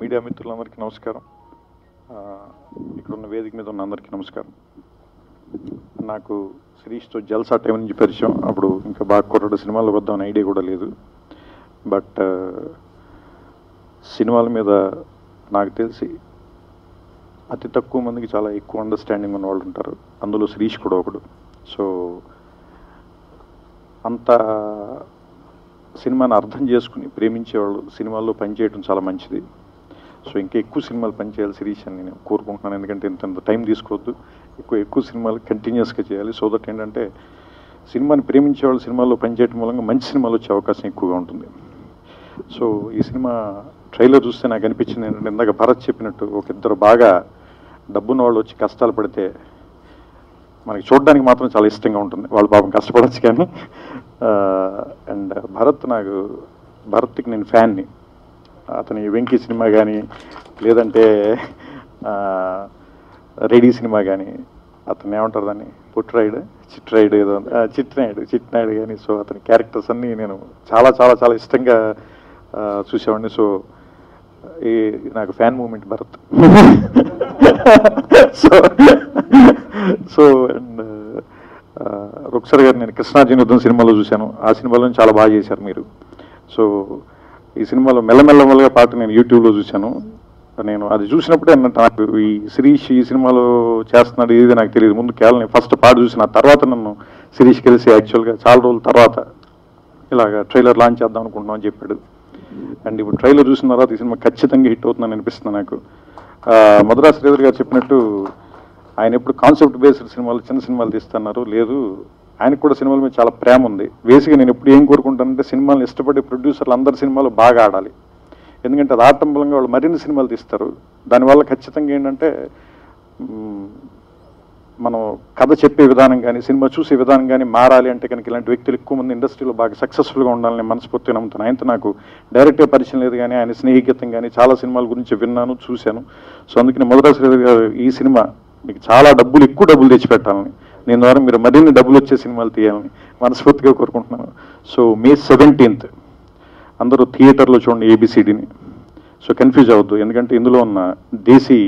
Media మిత్రులందరికీ నమస్కారం. ఇక్కడ ఉన్న వేదిక మీద ఉన్న అందరికీ నమస్కారం. నాకు శిరీష్తో జల్సా టైం నుంచి పరిచయం. అప్పుడు ఇంకా బాగా కొట్టడు సినిమాల్లో వద్దామని ఐడియా కూడా లేదు. బట్ సినిమాల మీద నాకు తెలిసి అతి తక్కువ మందికి చాలా ఎక్కువ అండర్స్టాండింగ్ ఉన్న వాళ్ళు ఉంటారు. అందులో శిరీష్ కూడా ఒకడు. సో అంత సినిమాని అర్థం చేసుకుని ప్రేమించేవాళ్ళు సినిమాల్లో పనిచేయడం చాలా మంచిది. సో ఇంకా ఎక్కువ సినిమాలు పనిచేయాలి శిరీష్ అని నేను కోరుకుంటున్నాను. ఎందుకంటే ఇంత టైం తీసుకోవద్దు, ఎక్కువ సినిమాలు కంటిన్యూస్గా చేయాలి. సో దట్ ఏంటంటే సినిమాని ప్రేమించేవాళ్ళు సినిమాల్లో పనిచేయడం మూలంగా మంచి సినిమాలు వచ్చే అవకాశం ఎక్కువగా ఉంటుంది. సో ఈ సినిమా ట్రైలర్ చూస్తే నాకు అనిపించింది ఏంటంటే, ఇందాక భరత్ చెప్పినట్టు ఒక ఇద్దరు బాగా డబ్బున్న వాళ్ళు వచ్చి కష్టాలు పడితే మనకి చూడడానికి మాత్రం చాలా ఇష్టంగా ఉంటుంది. వాళ్ళు పాపం కష్టపడచ్చు కానీ. అండ్ భరత్కి నేను ఫ్యాన్ని. అతని వెంకీ సినిమా కానీ, లేదంటే రెడీ సినిమా కానీ, అతను ఏమంటారు దాన్ని, చిట్రాయుడు ఏదో చిట్నాయుడు కానీ. సో అతని క్యారెక్టర్స్ అన్నీ నేను చాలా చాలా చాలా ఇష్టంగా చూసేవాడిని. సో నాకు fan moment Bharat. So and Ruksar గారు నేను కృష్ణార్జున సినిమాలో చూశాను. ఆ సినిమాలో చాలా బాగా చేశారు మీరు. సో ఈ సినిమాలో మెల్లమెల్లగా పాట నేను యూట్యూబ్లో చూశాను. నేను అది చూసినప్పుడే నాకు ఈ శిరీష్ ఈ సినిమాలో చేస్తున్నాడు ఇది నాకు తెలియదు. ముందు కేవలం నేను ఫస్ట్ పాట చూసిన తర్వాత నన్ను శిరీష్ కలిసి యాక్చువల్గా చాలా రోజుల తర్వాత ఇలాగ ట్రైలర్ లాంచ్ చేద్దాం అనుకుంటున్నాం అని చెప్పాడు. అండ్ ఇప్పుడు ట్రైలర్ చూసిన తర్వాత ఈ సినిమా ఖచ్చితంగా హిట్ అవుతుందని అనిపిస్తుంది నాకు. మధురా శ్రీధర్ గారు చెప్పినట్టు ఆయన ఎప్పుడు కాన్సెప్ట్ బేస్డ్ సినిమాలు చిన్న సినిమాలు తీస్తున్నారు. లేదు, ఆయనకు కూడా సినిమాల మీద చాలా ప్రేమ ఉంది. బేసిక్గా నేను ఎప్పుడు ఏం కోరుకుంటానంటే సినిమాలను ఇష్టపడే ప్రొడ్యూసర్లు అందరి సినిమాలు బాగా ఆడాలి. ఎందుకంటే అది ఆడటం మూలంగా వాళ్ళు మరిన్ని సినిమాలు తీస్తారు. దానివల్ల ఖచ్చితంగా ఏంటంటే మనం కథ చెప్పే విధానం కానీ సినిమా చూసే విధానం కానీ మారాలి అంటే కనుక ఇలాంటి వ్యక్తులు ఎక్కువ మంది ఇండస్ట్రీలో బాగా సక్సెస్ఫుల్గా ఉండాలని మనస్ఫూర్తిగా నమ్ముతాను. ఆయనతో నాకు డైరెక్ట్గా పరిచయం లేదు కానీ ఆయన స్నేహితం కానీ చాలా సినిమాల గురించి విన్నాను, చూశాను. సో అందుకని మధురా శ్రీధర్ గారు ఈ సినిమా మీకు చాలా ఎక్కువ డబ్బులు తెచ్చిపెట్టాలని, నేను ద్వారా మీరు మరిన్ని డబ్బులు వచ్చే సినిమాలు తీయాలని మనస్ఫూర్తిగా కోరుకుంటున్నాను. సో May 17th అందరూ థియేటర్లో చూడండి ABCDని. సో కన్ఫ్యూజ్ అవ్వద్దు, ఎందుకంటే ఇందులో ఉన్న దేశీ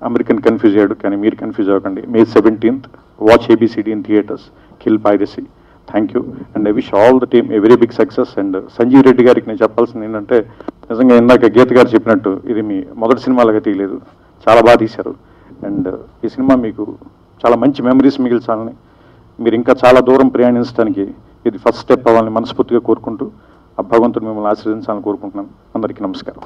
అమెరికన్ కన్ఫ్యూజ్ అయ్యాడు, కానీ మీరు కన్ఫ్యూజ్ అవ్వకండి. May 17th watch ABCD in theatres, kill piracy. Thank you and I wish all the team a very big success. And Sanjeev Reddy గారికి నేను చెప్పాల్సింది ఏంటంటే, నిజంగా ఇందాక గీత గారు చెప్పినట్టు ఇది మీ మొదటి సినిమాలాగా తీయలేదు, చాలా బాగా తీశారు. అండ్ ఈ సినిమా మీకు చాలా మంచి మెమరీస్ మిగిల్చాలని, మీరు ఇంకా చాలా దూరం ప్రయాణించడానికి ఇది ఫస్ట్ స్టెప్ అవ్వాలని మనస్ఫూర్తిగా కోరుకుంటూ ఆ భగవంతుడు మిమ్మల్ని ఆశీర్వదించాలని కోరుకుంటున్నాను. అందరికీ నమస్కారం.